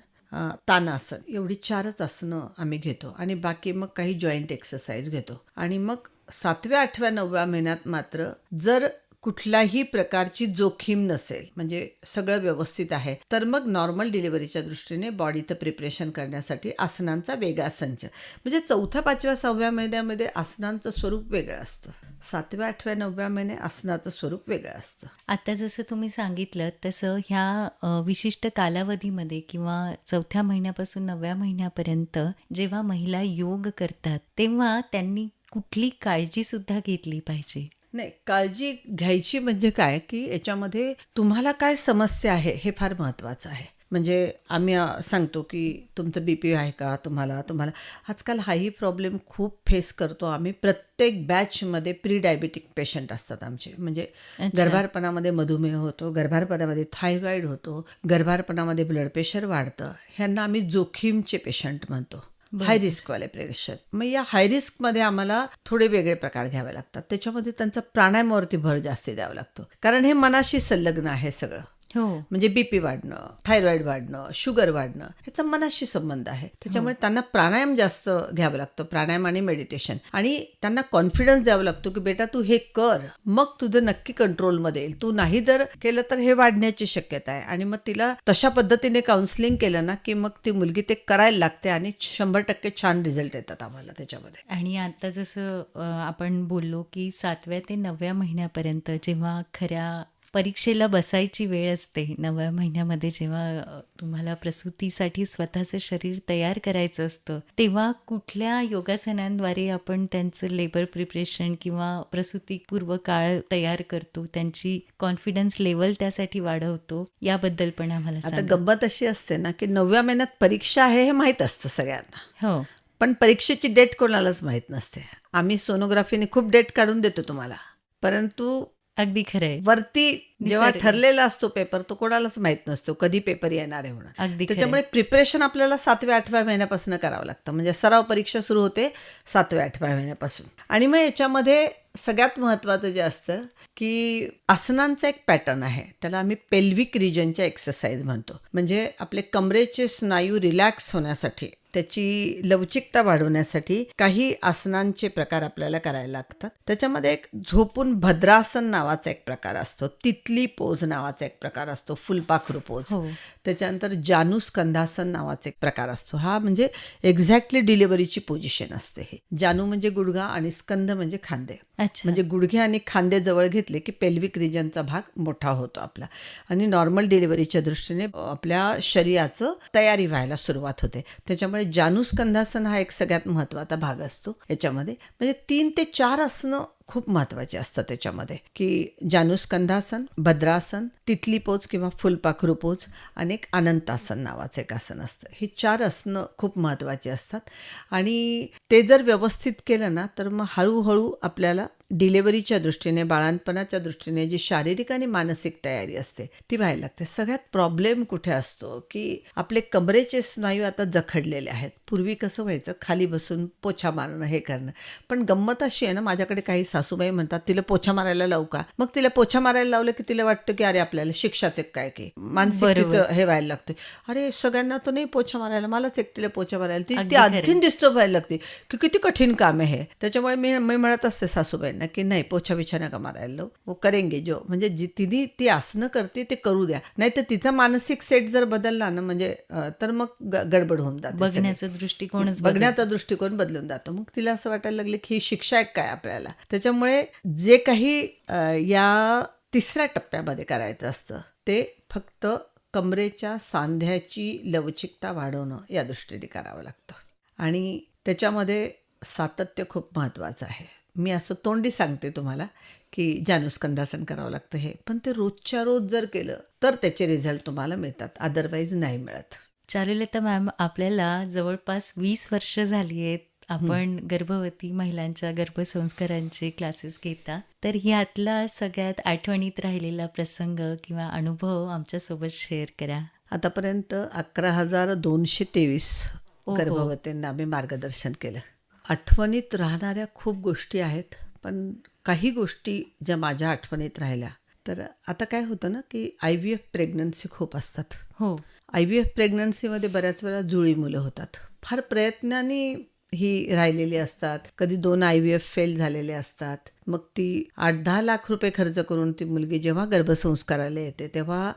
तानासन, एवढी 4च आसनं आम्ही घेतो. आणि बाकी मग काही जॉईंट एक्सरसाइज घेतो. आणि मग 7व्या 8व्या 9व्या महिन्यात मात्र जर कुठल्याही प्रकारची जोखीम नसेल, म्हणजे सगळं व्यवस्थित आहे, तर मग नॉर्मल डिलिव्हरीच्या दृष्टीने बॉडीचं प्रिपरेशन करण्यासाठी आसनांचा वेगळा संच. म्हणजे 4थ्या 5व्या 6व्या महिन्यामध्ये आसनांचं स्वरूप वेगळं असतं, 7व्या 8व्या 9व्या महिने आसनाचं स्वरूप वेगळं असतं. आता जसं तुम्ही सांगितलं तसं ह्या विशिष्ट कालावधीमध्ये किंवा 4थ्या महिन्यापासून 9व्या महिन्यापर्यंत जेव्हा महिला योग करतात, तेव्हा त्यांनी कुठली काळजीसुद्धा घेतली पाहिजे? नाही, काळजी घ्यायची म्हणजे काय की याच्यामध्ये तुम्हाला काय समस्या आहे हे फार महत्त्वाचं आहे. म्हणजे आम्ही सांगतो की तुमचं BP आहे का, तुम्हाला आजकाल हाही प्रॉब्लेम खूप फेस करतो आम्ही. प्रत्येक बॅचमध्ये प्री डायबिटिक पेशंट असतात आमचे. म्हणजे अच्छा. गर्भारपणामध्ये मधुमेह होतो, गर्भारपणामध्ये थायरॉईड होतो, गर्भारपणामध्ये ब्लड प्रेशर वाढतं. ह्यांना आम्ही जोखीमचे पेशंट म्हणतो, हाय रिस्कवाले पेशंट. मग या हाय रिस्कमध्ये आम्हाला थोडे वेगळे प्रकार घ्यावे लागतात. त्याच्यामध्ये त्यांचा प्राणायामावरती भर जास्त द्यावा लागतो, कारण हे मनाशी संलग्न आहे सगळं. हो. म्हणजे BP वाढणं, थायरॉईड वाढणं, शुगर वाढणं, ह्याचा मनाशी संबंध आहे. त्याच्यामुळे त्यांना प्राणायाम जास्त घ्यावा लागतो, प्राणायाम आणि मेडिटेशन. आणि त्यांना कॉन्फिडन्स द्यावा लागतो की बेटा तू हे कर, मग तुझं नक्की कंट्रोलमध्ये येईल. तू नाही जर केलं तर हे वाढण्याची शक्यता आहे. आणि मग तिला तशा पद्धतीने काउन्सिलिंग केलं ना की मग ती मुलगी ते करायला लागते आणि 100% छान रिझल्ट येतात आम्हाला त्याच्यामध्ये. आणि आता जसं आपण बोललो की 7व्या ते 9व्या महिन्यापर्यंत जेव्हा खऱ्या परीक्षेला बसायची वेळ असते, 9व्या महिन्यामध्ये जेव्हा तुम्हाला प्रसूतीसाठी स्वतःचं शरीर तयार करायचं असतं, तेव्हा कुठल्या योगासनांद्वारे आपण त्यांचं लेबर प्रिपरेशन किंवा प्रसूतीपूर्व काळ तयार करतो, त्यांची कॉन्फिडन्स लेवल त्यासाठी वाढवतो, याबद्दल पण आम्हाला आता सांगा. गंमत अशी असते ना की 9व्या महिन्यात परीक्षा आहे हे माहीत असतं सगळ्यांना, हो. पण परीक्षेची डेट कोणालाच माहीत नसते. आम्ही सोनोग्राफीने खूप डेट काढून देतो तुम्हाला, परंतु अगदी खरं आहे. वरती जेव्हा निसर्ग. ठरलेला असतो पेपर, तो कोणालाच माहीत नसतो कधी पेपर येणार आहे म्हणून. अगदी खरं त्याच्यामुळे प्रिपरेशन आपल्याला 7व्या 8व्या महिन्यापासून करावं लागतं. म्हणजे सराव परीक्षा सुरू होते 7व्या 8व्या महिन्यापासून. आणि मग याच्यामध्ये सगळ्यात महत्त्वाचं जे असतं की आसनांचा एक पॅटर्न आहे, त्याला आम्ही पेल्विक रिजनच्या एक्सरसाइज म्हणतो. म्हणजे आपले कमरेचे स्नायू रिलॅक्स होण्यासाठी त्याची लवचिकता वाढवण्यासाठी काही आसनांचे प्रकार आपल्याला करायला लागतात. त्याच्यामध्ये एक झोपून भद्रासन नावाचा एक प्रकार असतो, तितली पोज नावाचा एक प्रकार असतो, फुलपाखरू पोज. हो. त्याच्यानंतर जानुस्कंधासन नावाचा एक प्रकार असतो. हा म्हणजे एक्झॅक्टली डिलिव्हरीची पोझिशन असते. हे जानू म्हणजे गुडघा आणि स्कंध म्हणजे खांदे. अच्छा. म्हणजे गुडघे आणि खांदे जवळ घेतले की पेल्विक रिजनचा भाग मोठा होतो आपला आणि नॉर्मल डिलिव्हरीच्या दृष्टीने आपल्या शरीराचं तयारी व्हायला सुरुवात होते. त्याच्यामुळे जानुस्कंधासन हा एक सगळ्यात महत्त्वाचा भाग असतो याच्यामध्ये. म्हणजे 3 ते 4 आसनं खूप महत्त्वाचे असतात त्याच्यामध्ये, की जानुस्कंधासन, भद्रासन, तितली पोज किंवा फुलपाखरू पोज आणि एक अनंतासन नावाचं एक आसन असतं. ही 4 आसनं खूप महत्त्वाची असतात आणि ते जर व्यवस्थित केलं ना तर मग हळूहळू आपल्याला डिलेव्हरीच्या दृष्टीने, बाळंतपणाच्या दृष्टीने जी शारीरिक आणि मानसिक तयारी असते ती व्हायला लागते. सगळ्यात प्रॉब्लेम कुठे असतो की आपले कमरेचे स्नायू आता जखडलेले आहेत. पूर्वी कसं व्हायचं, खाली बसून पोछा मारणं, हे करणं. पण गंमत अशी आहे ना, माझ्याकडे काही सासूबाई म्हणतात तिला पोछा मारायला लावू का? मग तिला पोछा मारायला लावलं की तिला वाटतं की अरे आपल्याला शिक्षाचे काय की मानसिक बरोबर. तिचं हे व्हायला लागतं. अरे सगळ्यांना तो नाही पोछा मारायला, मलाच एकटीला पोछा मारायला, ती अगदी खरं. आणखीन डिस्टर्ब व्हायला लागते की किती कठीण काम आहे हे. त्याच्यामुळे मी म्हणत असते सासूबाईंना की नाही, पोछा बिछा नका मारायला लावू, वो करेंगे जो. म्हणजे तिने ती आसनं करते ते करू द्या. नाही तर तिचा मानसिक सेट जर बदलला ना म्हणजे तर मग गडबड होऊन जाते. बघण्याचा दृष्टिकोनच बघण्याचा दृष्टिकोन बदलून जातो. मग तिला असं वाटायला लागलं की ही शिक्षा आहे काय आपल्याला. त्याच्यामुळे जे काही या 3ऱ्या टप्प्यामध्ये करायचं असतं ते फक्त कमरेच्या सांध्याची लवचिकता वाढवणं या दृष्टीने करावं लागतं आणि त्याच्यामध्ये सातत्य खूप महत्त्वाचं आहे. मी असं तोंडी सांगते तुम्हाला की जानुस्कंधासन करावं लागतं हे, पण ते रोजच्या रोज जर केलं तर त्याचे रिझल्ट तुम्हाला मिळतात, अदरवाईज नाही मिळत. चारुलता मॅम, आपल्याला जवळपास 20 वर्ष झाली आहेत आपण गर्भवती महिलांच्या गर्भसंस्कारांचे क्लासेस घेता. तर ह्यातला सगळ्यात आठवणीत राहिलेला प्रसंग किंवा अनुभव आमच्यासोबत शेअर करा. आतापर्यंत 11,223 ओहो. गर्भवतींना आम्ही मार्गदर्शन केलं. आठवणीत राहणाऱ्या खूप गोष्टी आहेत, पण काही गोष्टी ज्या माझ्या आठवणीत राहिल्या, तर आता काय होतं ना की IVF प्रेग्नन्सी खूप असतात. हो. IVF प्रेग्नन्सीमध्ये बऱ्याच वेळा जुळी मुलं होतात. फार प्रयत्नाने ही राहिलेली असतात. कधी 2 IVF फेल झालेले असतात. मग ती 8-10 लाख रुपये खर्च करून ती मुलगी जेव्हा गर्भसंस्काराला येते तेव्हा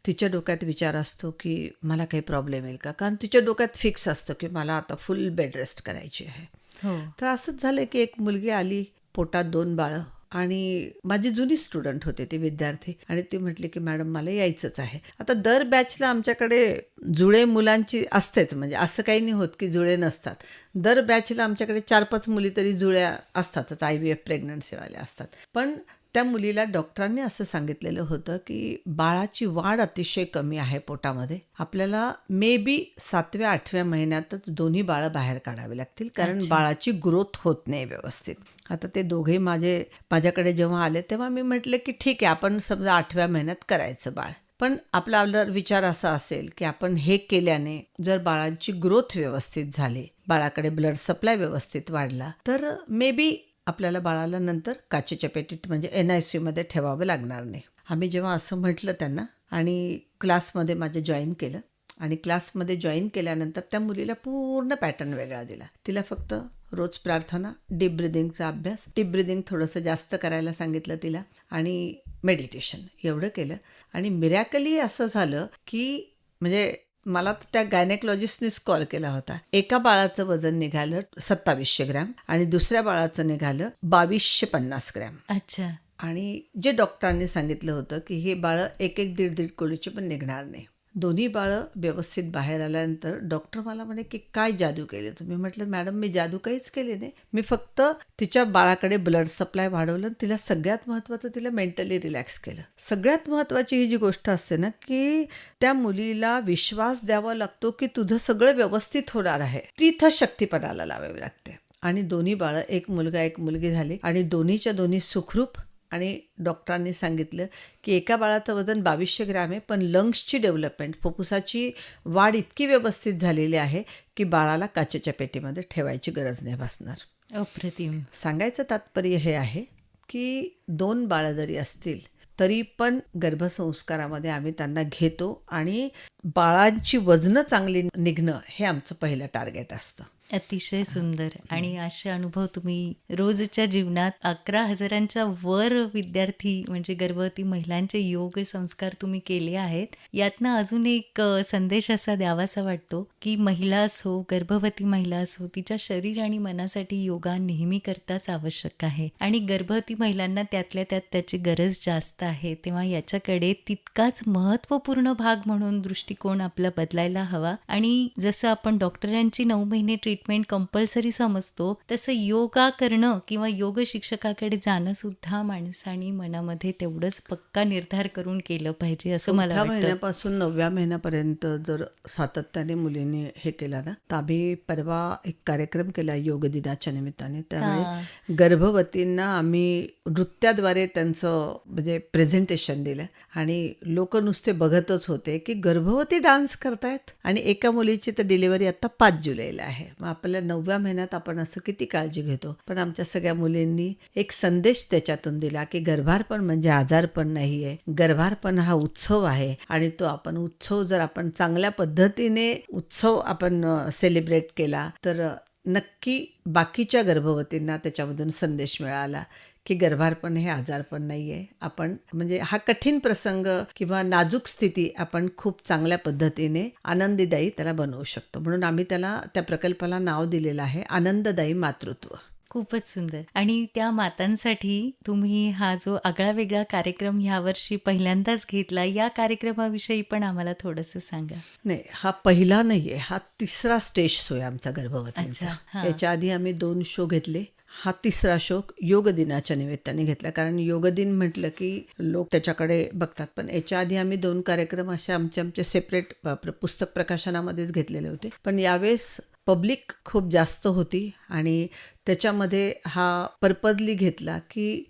तिच्या डोक्यात विचार असतो की मला काही प्रॉब्लेम येईल का, कारण तिच्या डोक्यात फिक्स असतं की मला आता फुल बेड रेस्ट करायची आहे. हो. तर असंच झालं की एक मुलगी आली, पोटात 2 बाळं, आणि माझी जुनी स्टुडंट होते ती विद्यार्थी, आणि ती म्हटली की मॅडम मला यायचंच आहे. आता दर बॅचला आमच्याकडे जुळे मुलांची असतेच, म्हणजे असं काही नाही होत की जुळे नसतात. दर बॅचला आमच्याकडे 4-5 मुली तरी जुळ्या असतातच, IVF प्रेग्नन्सीवाल्या असतात. पण त्या मुलीला डॉक्टरांनी असं सांगितलेलं होतं की बाळाची वाढ अतिशय कमी आहे पोटामध्ये, आपल्याला मे बी 7व्या-8व्या महिन्यातच दोन्ही बाळं बाहेर काढावी लागतील, कारण अच्छा. बाळाची ग्रोथ होत नाही व्यवस्थित. आता ते दोघे माझ्याकडे जेव्हा आले तेव्हा मी म्हटलं की ठीक आहे, आपण समजा 8व्या महिन्यात करायचं बाळ, पण आपला विचार असा असेल की आपण हे केल्याने जर बाळाची ग्रोथ व्यवस्थित झाली, बाळाकडे ब्लड सप्लाय व्यवस्थित वाढला, तर मे बी आपल्याला बाळाला नंतर काचेच्या पेटीत म्हणजे NICU मध्ये ठेवावं लागणार नाही. आम्ही जेव्हा असं म्हटलं त्यांना आणि क्लासमध्ये माझे जॉईन केलं, आणि क्लासमध्ये जॉईन केल्यानंतर त्या मुलीला पूर्ण पॅटर्न वेगळा दिला. तिला फक्त रोज प्रार्थना, डीप ब्रिदिंगचा अभ्यास, डीप ब्रिदिंग थोडंसं जास्त करायला सांगितलं तिला, आणि मेडिटेशन एवढं केलं. आणि मिरॅकली असं झालं की म्हणजे मला तर त्या गायनेकॉलॉजिस्टनीच कॉल केला होता. एका बाळाचं वजन निघालं 2700 ग्रॅम आणि दुसऱ्या बाळाचं निघालं 2250 ग्रॅम. अच्छा. आणि जे डॉक्टरांनी सांगितलं होतं की हे बाळं 1-1, 1.5 किलोची पण निघणार नाही. दोन्ही बाळं व्यवस्थित बाहेर आल्यानंतर डॉक्टर मला म्हणे की काय जादू केले तुम्ही? म्हटलं मॅडम मी जादू काहीच केले नाही, मी फक्त तिच्या बाळाकडे ब्लड सप्लाय वाढवलं, तिला सगळ्यात महत्त्वाचं तिला मेंटली रिलॅक्स केलं. सगळ्यात महत्त्वाची ही जी गोष्ट असते ना की त्या मुलीला विश्वास द्यावा लागतो की तुझं सगळं व्यवस्थित होणार आहे, तिथं शक्तीपणाला लावावी लागते. आणि दोन्ही बाळं, एक मुलगा एक मुलगी झाली, आणि दोन्हीच्या दोन्ही सुखरूप. आणि डॉक्टरांनी सांगितलं की एका बाळाचं वजन 2200 ग्रॅम आहे, पण लंग्सची डेव्हलपमेंट, फुफ्फुसाची वाढ इतकी व्यवस्थित झालेली आहे की बाळाला काचेच्या पेटीमध्ये ठेवायची गरज नाही भासणार. अप्रतिम. सांगायचं तात्पर्य हे आहे की 2 बाळं जरी असतील तरी पण गर्भसंस्कारामध्ये आम्ही त्यांना घेतो आणि बाळांची वजनं चांगली निघणं हे आमचं पहिलं टार्गेट असतं. अतिशय सुंदर. आणि असे अनुभव तुम्ही रोजच्या जीवनात 11,000च्या वर विद्यार्थी म्हणजे गर्भवती महिलांचे योग संस्कार तुम्ही केले आहेत. यातनं अजून एक संदेश असा द्यावासा वाटतो की महिला असो, गर्भवती महिला असो, तिच्या शरीर आणि मनासाठी योगा नेहमी करताच आवश्यक आहे आणि गर्भवती महिलांना त्यातल्या त्यात त्याची गरज जास्त आहे. तेव्हा याच्याकडे तितकाच महत्त्वपूर्ण भाग म्हणून दृष्टिकोन आपला बदलायला हवा. आणि जसं आपण डॉक्टरांची 9 महिने ट्रीटमेंट कंपल्सरी समजतो, तसं योगा करणं किंवा योग शिक्षकाकडे जाणं सुद्धा माणसाने मनामध्ये तेवढंच पक्का निर्धार करून केलं पाहिजे असं मला चौथ्या वाटतं. महिन्यापासून 9व्या महिन्यापर्यंत जर सातत्याने मुलींनी हे केलं ना, तर आम्ही परवा एक कार्यक्रम केला योग दिनाच्या निमित्ताने. त्यावेळी गर्भवतींना आम्ही नृत्याद्वारे त्यांचं म्हणजे प्रेझेंटेशन दिलं आणि लोक नुसते बघतच होते की गर्भवती डान्स करतायत. आणि एका मुलीची तर डिलिव्हरी आता 5 जुलैला आहे. मग आपल्या 9व्या महिन्यात आपण असं किती काळजी घेतो, पण आमच्या सगळ्या मुलींनी एक संदेश त्याच्यातून दिला की गर्भारपण म्हणजे आजारपण नाही आहे, गर्भारपण हा उत्सव आहे आणि तो आपण उत्सव जर आपण चांगल्या पद्धतीने उत्सव आपण सेलिब्रेट केला तर नक्की बाकीच्या गर्भवतींना त्याच्यामधून संदेश मिळाला की गर्भारपण हे आजारपण नाही आहे. आपण म्हणजे हा कठीण प्रसंग किंवा नाजूक स्थिती आपण खूप चांगल्या पद्धतीने आनंददायी त्याला बनवू शकतो. म्हणून आम्ही त्याला त्या प्रकल्पाला नाव दिलेलं आहे आनंददायी मातृत्व. खूपच सुंदर. आणि त्या मातांसाठी तुम्ही हा जो आगळा वेगळा कार्यक्रम ह्यावर्षी पहिल्यांदाच घेतला, या कार्यक्रमाविषयी पण आम्हाला थोडंसं सांगा. नाही, हा पहिला नाही आहे, हा तिसरा स्टेज शो आहे आमचा गर्भवतींचा. अच्छा, हां. याच्या आधी आम्ही 2 शो घेतले. हा तिसरा शो योग दिनाच्या निमित्ताने घेतला, कारण योग दिन म्हटलं की लोक त्याच्याकडे बघतात. पण याच्या आधी आम्ही 2 कार्यक्रम असे आमचे सेपरेट पुस्तक प्रकाशनामध्येच घेतलेले होते. पण यावेळेस पब्लिक खूप जास्त होती आणि त्याच्यामध्ये हा पर्पजली घेतला की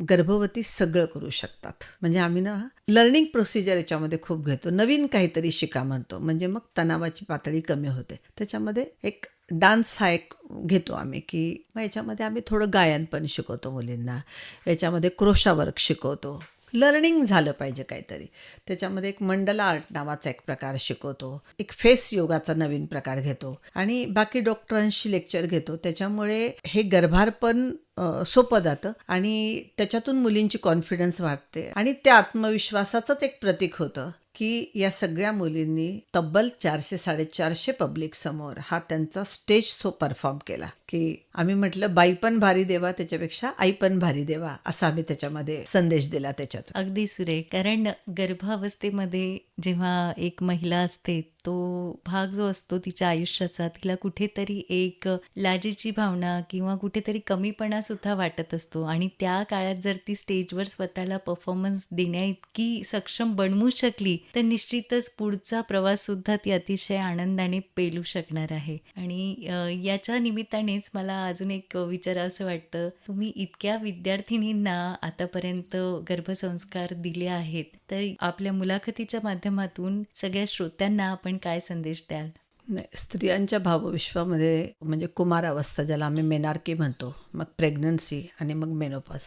गर्भवती सगळं करू शकतात. म्हणजे आम्ही ना लर्निंग प्रोसिजर याच्यामध्ये खूप घेतो, नवीन काहीतरी शिका म्हणतो, म्हणजे मग तणावाची पातळी कमी होते. त्याच्यामध्ये एक डान्स हा एक घेतो आम्ही की मग याच्यामध्ये आम्ही थोडं गायन पण शिकवतो मुलींना, याच्यामध्ये क्रोशा वर्क शिकवतो, लर्निंग झालं पाहिजे काहीतरी. त्याच्यामध्ये एक मंडला आर्ट नावाचा एक प्रकार शिकवतो, एक फेस योगाचा नवीन प्रकार घेतो आणि बाकी डॉक्टरांशी लेक्चर घेतो. त्याच्यामुळे हे गर्भारपण सोपं जातं आणि त्याच्यातून मुलींची कॉन्फिडन्स वाढते आणि त्या आत्मविश्वासाचंच एक प्रतीक होतं की या सगळ्या मुलींनी तब्बल 400-450 पब्लिक समोर हा त्यांचा स्टेज शो परफॉर्म केला. की आम्ही म्हटलं बाई पण भारी देवा, त्याच्यापेक्षा आई पण भारी देवा, असा आम्ही त्याच्यामध्ये संदेश दिला त्याच्यात. अगदी सुरेख. कारण गर्भावस्थेमध्ये जेव्हा एक महिला असते, तो भाग जो असतो तिच्या आयुष्याचा, तिला कुठेतरी एक लाजेची भावना किंवा कुठेतरी कमीपणा सुद्धा वाटत असतो आणि त्या काळात जर ती स्टेजवर स्वतःला परफॉर्मन्स देण्याइतकी सक्षम बनवू शकली तर निश्चितच पुढचा प्रवास सुद्धा ती अतिशय आनंदाने पेलू शकणार आहे. आणि याच्या निमित्तानेच मला अजून एक विचारावंसं वाटतं, तुम्ही इतक्या विद्यार्थिनींना आतापर्यंत गर्भसंस्कार दिले आहेत, तर आपल्या मुलाखतीच्या माध्यमातून सगळ्या श्रोत्यांना आपण काय संदेश द्याल? नाही, स्त्रियांच्या भावविश्वामध्ये म्हणजे कुमारावस्था ज्याला आम्ही मेनार्की म्हणतो, मग प्रेग्नन्सी आणि मग मेनोपॉज,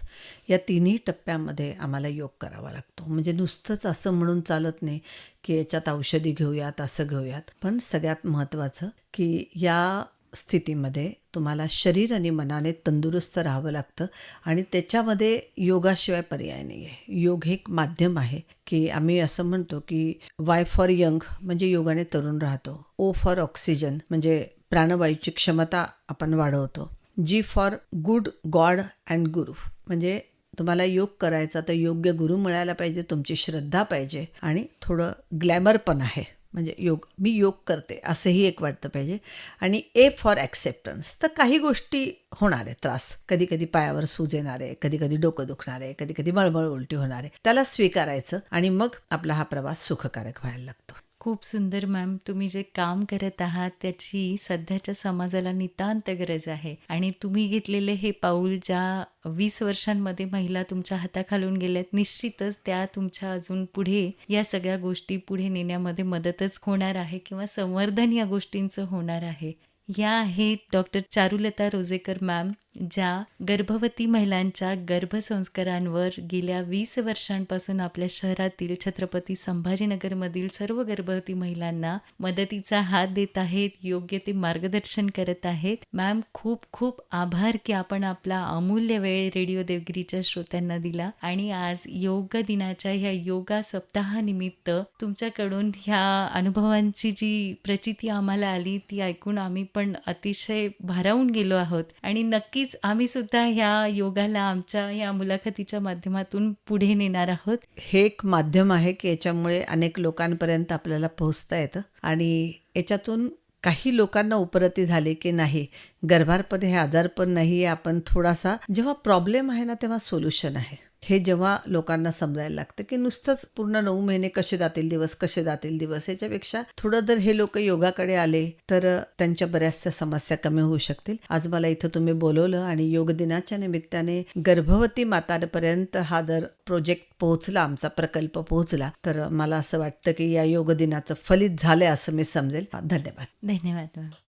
या तिन्ही टप्प्यामध्ये आम्हाला योग करावा लागतो. म्हणजे नुसतंच असं म्हणून चालत नाही की याच्यात औषधी घेऊयात, असं घेऊयात. पण सगळ्यात महत्त्वाचं की या स्थितीमध्ये तुम्हाला शरीर आणि मनाने तंदुरुस्त राहावं लागतं आणि त्याच्यामध्ये योगाशिवाय पर्याय नाही आहे. योग हे एक माध्यम आहे की आम्ही असं म्हणतो की वाय फॉर यंग म्हणजे योगाने तरुण राहतो, ओ फॉर ऑक्सिजन म्हणजे प्राणवायूची क्षमता आपण वाढवतो, जी फॉर गुड गॉड अँड गुरु म्हणजे तुम्हाला योग करायचा तर योग्य गुरु मिळायला पाहिजे, तुमची श्रद्धा पाहिजे आणि थोडं ग्लॅमर पण आहे, म्हणजे मी योग करते असंही एक वाटतं पाहिजे. आणि ए फॉर ॲक्सेप्टन्स, तर काही गोष्टी होणार आहे त्रास, कधी कधी पायावर सूज येणार आहे, कधी कधी डोकं दुखणार आहे, कधी कधी मळमळ उलटी होणार आहे, त्याला स्वीकारायचं आणि मग आपला हा प्रवास सुखकारक व्हायला लागतो. खूप सुंदर मॅम. तुम्ही जे काम करत आहात त्याची सध्याच्या समाजाला नितांत गरज आहे आणि तुम्ही घेतलेले हे पाऊल ज्या 20 वर्षांमध्ये महिला तुमच्या हाताखालून गेल्यात, निश्चितच त्या तुमच्या अजून पुढे या सगळ्या गोष्टी पुढे नेण्यामध्ये मदतच होणार आहे किंवा संवर्धन या गोष्टींचं होणार आहे. या आहेत डॉक्टर चारुलता रोजेकर मॅम, ज्या गर्भवती महिलांच्या गर्भसंस्कारांवर गेल्या 20 वर्षांपासून आपल्या शहरातील छत्रपती संभाजीनगरमधील सर्व गर्भवती महिलांना मदतीचा हात देत आहेत, योग्य ते मार्गदर्शन करत आहेत. मॅम, खूप खूप आभार की आपण आपला अमूल्य वेळ रेडिओ देवगिरीच्या श्रोत्यांना दिला आणि आज योग दिनाच्या ह्या योगा सप्ताहानिमित्त तुमच्याकडून ह्या अनुभवांची जी प्रचिती आम्हाला आली ती ऐकून आम्ही पण अतिशय भारावून गेलो आहोत आणि नक्कीच आम्ही सुद्धा ह्या योगाला आमच्या या मुलाखतीच्या माध्यमातून पुढे नेणार आहोत. हे एक माध्यम आहे की याच्यामुळे अनेक लोकांपर्यंत आपल्याला पोहोचता येतं आणि याच्यातून काही लोकांना उपरती झाली की नाही, गर्भारपण हे आजारपण नाही आहे, आपण थोडासा जेव्हा प्रॉब्लेम आहे ना तेव्हा सोल्युशन आहे, हे जेव्हा लोकांना समजायला लागतं की नुसतंच पूर्ण 9 महिने कसे जातील दिवस याच्यापेक्षा थोडं जर हे लोक योगाकडे आले तर त्यांच्या बऱ्याचशा समस्या कमी होऊ शकतील. आज मला इथं तुम्ही बोलवलं आणि योग दिनाच्या निमित्ताने गर्भवती मातांपर्यंत हा जर प्रोजेक्ट पोहोचला, आमचा प्रकल्प पोहोचला, तर मला असं वाटतं की या योग दिनाचं फलित झालंय असं मी समजेल. धन्यवाद. धन्यवाद मॅम.